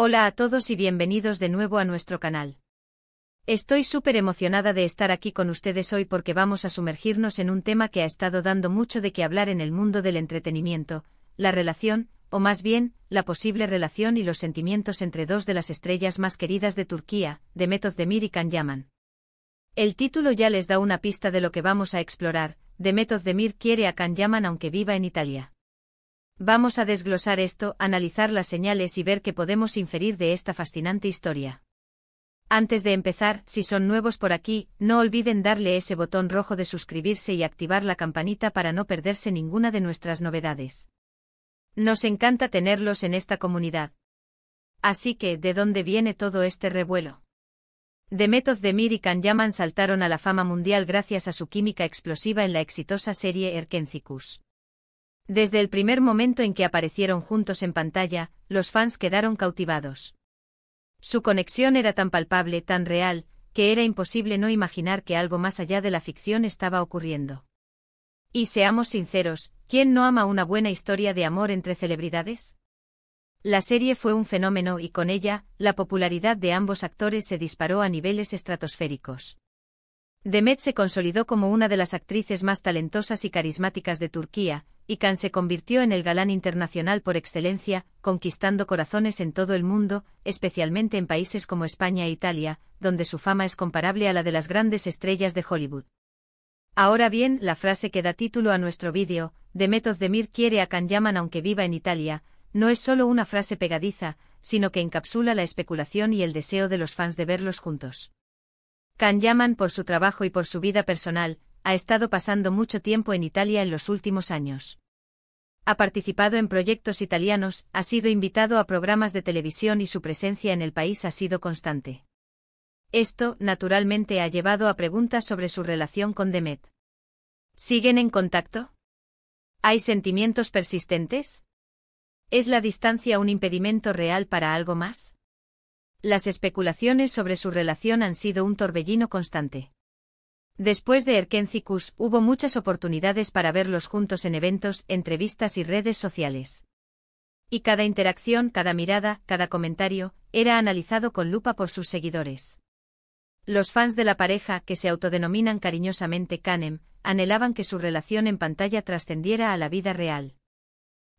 Hola a todos y bienvenidos de nuevo a nuestro canal. Estoy súper emocionada de estar aquí con ustedes hoy porque vamos a sumergirnos en un tema que ha estado dando mucho de qué hablar en el mundo del entretenimiento, la relación, o más bien, la posible relación y los sentimientos entre dos de las estrellas más queridas de Turquía, Demet Özdemir y Can Yaman. El título ya les da una pista de lo que vamos a explorar. Demet Özdemir quiere a Can Yaman aunque viva en Italia. Vamos a desglosar esto, analizar las señales y ver qué podemos inferir de esta fascinante historia. Antes de empezar, si son nuevos por aquí, no olviden darle ese botón rojo de suscribirse y activar la campanita para no perderse ninguna de nuestras novedades. Nos encanta tenerlos en esta comunidad. Así que, ¿de dónde viene todo este revuelo? Demet Özdemir y Can Yaman saltaron a la fama mundial gracias a su química explosiva en la exitosa serie Erkenzicus. Desde el primer momento en que aparecieron juntos en pantalla, los fans quedaron cautivados. Su conexión era tan palpable, tan real, que era imposible no imaginar que algo más allá de la ficción estaba ocurriendo. Y seamos sinceros, ¿quién no ama una buena historia de amor entre celebridades? La serie fue un fenómeno y con ella, la popularidad de ambos actores se disparó a niveles estratosféricos. Demet se consolidó como una de las actrices más talentosas y carismáticas de Turquía, y Can se convirtió en el galán internacional por excelencia, conquistando corazones en todo el mundo, especialmente en países como España e Italia, donde su fama es comparable a la de las grandes estrellas de Hollywood. Ahora bien, la frase que da título a nuestro vídeo, Demet Özdemir quiere a Can Yaman aunque viva en Italia, no es solo una frase pegadiza, sino que encapsula la especulación y el deseo de los fans de verlos juntos. Can Yaman, por su trabajo y por su vida personal, ha estado pasando mucho tiempo en Italia en los últimos años. Ha participado en proyectos italianos, ha sido invitado a programas de televisión y su presencia en el país ha sido constante. Esto, naturalmente, ha llevado a preguntas sobre su relación con Demet. ¿Siguen en contacto? ¿Hay sentimientos persistentes? ¿Es la distancia un impedimento real para algo más? Las especulaciones sobre su relación han sido un torbellino constante. Después de Erkenzicus, hubo muchas oportunidades para verlos juntos en eventos, entrevistas y redes sociales. Y cada interacción, cada mirada, cada comentario, era analizado con lupa por sus seguidores. Los fans de la pareja, que se autodenominan cariñosamente Canem, anhelaban que su relación en pantalla trascendiera a la vida real.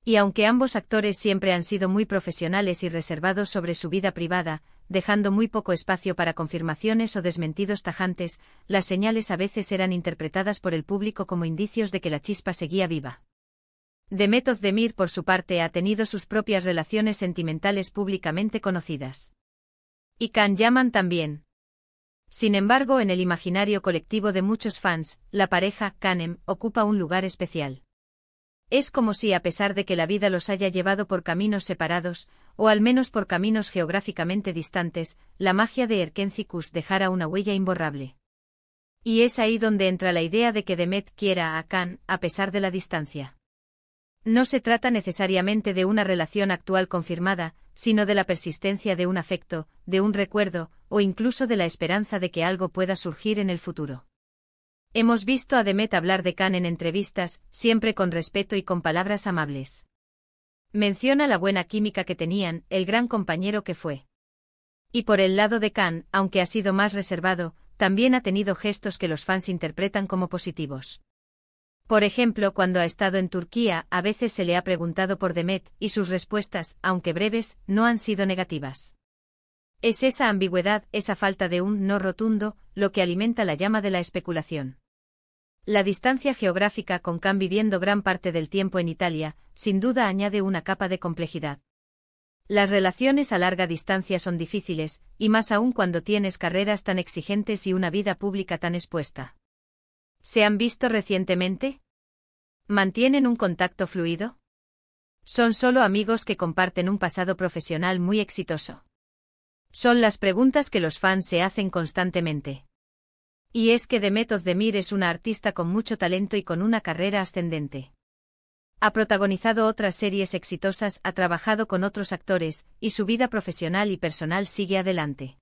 Y aunque ambos actores siempre han sido muy profesionales y reservados sobre su vida privada, dejando muy poco espacio para confirmaciones o desmentidos tajantes, las señales a veces eran interpretadas por el público como indicios de que la chispa seguía viva. Demet Özdemir, por su parte, ha tenido sus propias relaciones sentimentales públicamente conocidas. Y Can Yaman también. Sin embargo, en el imaginario colectivo de muchos fans, la pareja, Canem, ocupa un lugar especial. Es como si, a pesar de que la vida los haya llevado por caminos separados, o al menos por caminos geográficamente distantes, la magia de Erkenzicus dejara una huella imborrable. Y es ahí donde entra la idea de que Demet quiera a Can, a pesar de la distancia. No se trata necesariamente de una relación actual confirmada, sino de la persistencia de un afecto, de un recuerdo, o incluso de la esperanza de que algo pueda surgir en el futuro. Hemos visto a Demet hablar de Can en entrevistas, siempre con respeto y con palabras amables. Menciona la buena química que tenían, el gran compañero que fue. Y por el lado de Can, aunque ha sido más reservado, también ha tenido gestos que los fans interpretan como positivos. Por ejemplo, cuando ha estado en Turquía, a veces se le ha preguntado por Demet, y sus respuestas, aunque breves, no han sido negativas. Es esa ambigüedad, esa falta de un no rotundo, lo que alimenta la llama de la especulación. La distancia geográfica con Can viviendo gran parte del tiempo en Italia, sin duda añade una capa de complejidad. Las relaciones a larga distancia son difíciles, y más aún cuando tienes carreras tan exigentes y una vida pública tan expuesta. ¿Se han visto recientemente? ¿Mantienen un contacto fluido? ¿Son solo amigos que comparten un pasado profesional muy exitoso? Son las preguntas que los fans se hacen constantemente. Y es que Demet Özdemir es una artista con mucho talento y con una carrera ascendente. Ha protagonizado otras series exitosas, ha trabajado con otros actores, y su vida profesional y personal sigue adelante.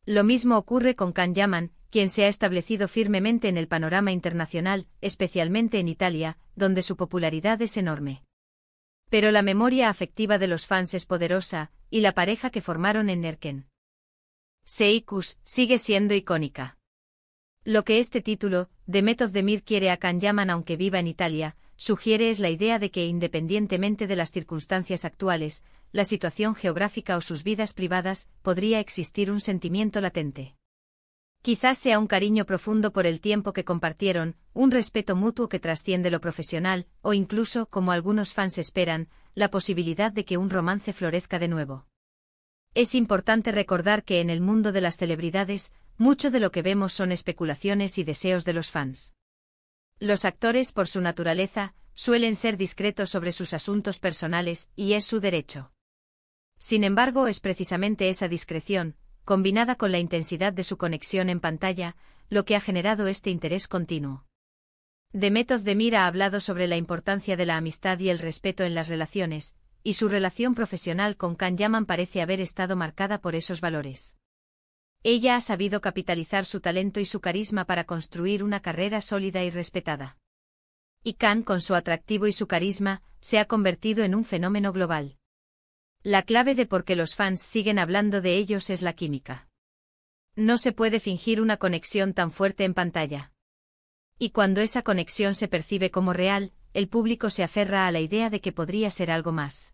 Lo mismo ocurre con Can Yaman, quien se ha establecido firmemente en el panorama internacional, especialmente en Italia, donde su popularidad es enorme. Pero la memoria afectiva de los fans es poderosa, y la pareja que formaron en Nerken Seikus sigue siendo icónica. Lo que este título, Demet Özdemir quiere a Can Yaman aunque viva en Italia, sugiere es la idea de que independientemente de las circunstancias actuales, la situación geográfica o sus vidas privadas, podría existir un sentimiento latente. Quizás sea un cariño profundo por el tiempo que compartieron, un respeto mutuo que trasciende lo profesional, o incluso, como algunos fans esperan, la posibilidad de que un romance florezca de nuevo. Es importante recordar que en el mundo de las celebridades, mucho de lo que vemos son especulaciones y deseos de los fans. Los actores, por su naturaleza, suelen ser discretos sobre sus asuntos personales, y es su derecho. Sin embargo, es precisamente esa discreción, combinada con la intensidad de su conexión en pantalla, lo que ha generado este interés continuo. Demet Özdemir ha hablado sobre la importancia de la amistad y el respeto en las relaciones, y su relación profesional con Can Yaman parece haber estado marcada por esos valores. Ella ha sabido capitalizar su talento y su carisma para construir una carrera sólida y respetada. Y Can, con su atractivo y su carisma, se ha convertido en un fenómeno global. La clave de por qué los fans siguen hablando de ellos es la química. No se puede fingir una conexión tan fuerte en pantalla. Y cuando esa conexión se percibe como real, el público se aferra a la idea de que podría ser algo más.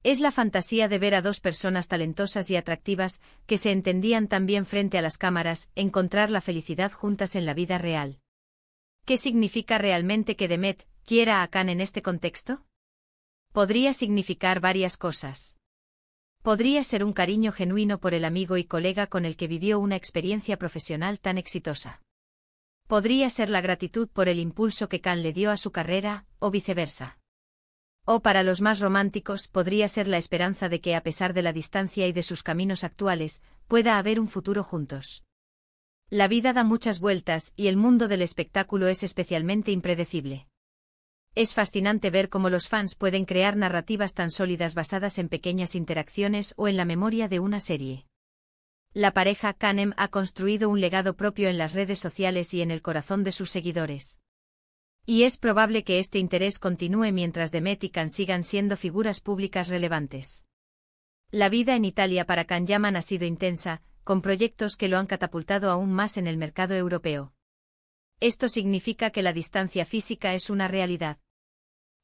Es la fantasía de ver a dos personas talentosas y atractivas, que se entendían tan bien frente a las cámaras, encontrar la felicidad juntas en la vida real. ¿Qué significa realmente que Demet quiera a Can en este contexto? Podría significar varias cosas. Podría ser un cariño genuino por el amigo y colega con el que vivió una experiencia profesional tan exitosa. Podría ser la gratitud por el impulso que Can le dio a su carrera, o viceversa. O para los más románticos podría ser la esperanza de que a pesar de la distancia y de sus caminos actuales, pueda haber un futuro juntos. La vida da muchas vueltas y el mundo del espectáculo es especialmente impredecible. Es fascinante ver cómo los fans pueden crear narrativas tan sólidas basadas en pequeñas interacciones o en la memoria de una serie. La pareja Can ha construido un legado propio en las redes sociales y en el corazón de sus seguidores. Y es probable que este interés continúe mientras Demet y Can sigan siendo figuras públicas relevantes. La vida en Italia para Can Yaman ha sido intensa, con proyectos que lo han catapultado aún más en el mercado europeo. Esto significa que la distancia física es una realidad.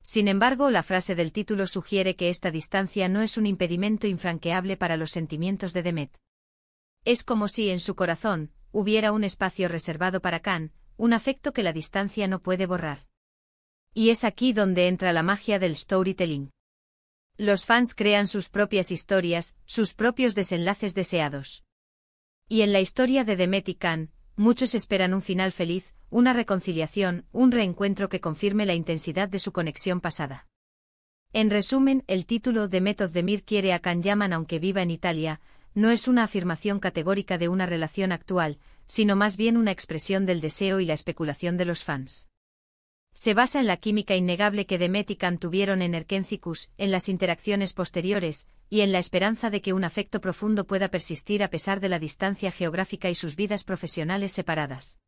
Sin embargo, la frase del título sugiere que esta distancia no es un impedimento infranqueable para los sentimientos de Demet. Es como si en su corazón hubiera un espacio reservado para Can, un afecto que la distancia no puede borrar. Y es aquí donde entra la magia del storytelling. Los fans crean sus propias historias, sus propios desenlaces deseados. Y en la historia de Demet y Can, muchos esperan un final feliz, una reconciliación, un reencuentro que confirme la intensidad de su conexión pasada. En resumen, el título Demet Özdemir quiere a Can Yaman aunque viva en Italia, no es una afirmación categórica de una relación actual, sino más bien una expresión del deseo y la especulación de los fans. Se basa en la química innegable que Demet y Can tuvieron en Erkencikus, en las interacciones posteriores, y en la esperanza de que un afecto profundo pueda persistir a pesar de la distancia geográfica y sus vidas profesionales separadas.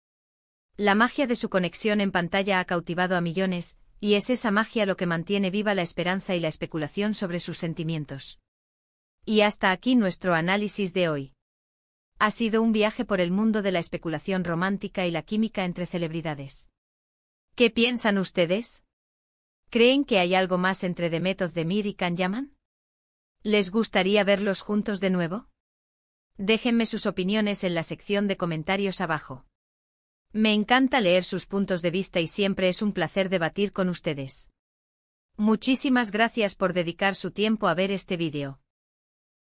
La magia de su conexión en pantalla ha cautivado a millones, y es esa magia lo que mantiene viva la esperanza y la especulación sobre sus sentimientos. Y hasta aquí nuestro análisis de hoy. Ha sido un viaje por el mundo de la especulación romántica y la química entre celebridades. ¿Qué piensan ustedes? ¿Creen que hay algo más entre Demet Özdemir y Can Yaman? ¿Les gustaría verlos juntos de nuevo? Déjenme sus opiniones en la sección de comentarios abajo. Me encanta leer sus puntos de vista y siempre es un placer debatir con ustedes. Muchísimas gracias por dedicar su tiempo a ver este vídeo.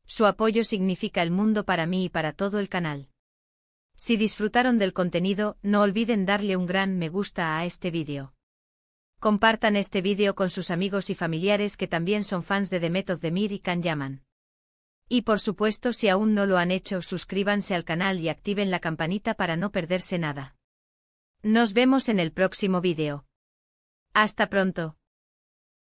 Su apoyo significa el mundo para mí y para todo el canal. Si disfrutaron del contenido, no olviden darle un gran me gusta a este vídeo. Compartan este vídeo con sus amigos y familiares que también son fans de Demet Özdemir y Can Yaman. Y por supuesto, si aún no lo han hecho, suscríbanse al canal y activen la campanita para no perderse nada. Nos vemos en el próximo vídeo. Hasta pronto.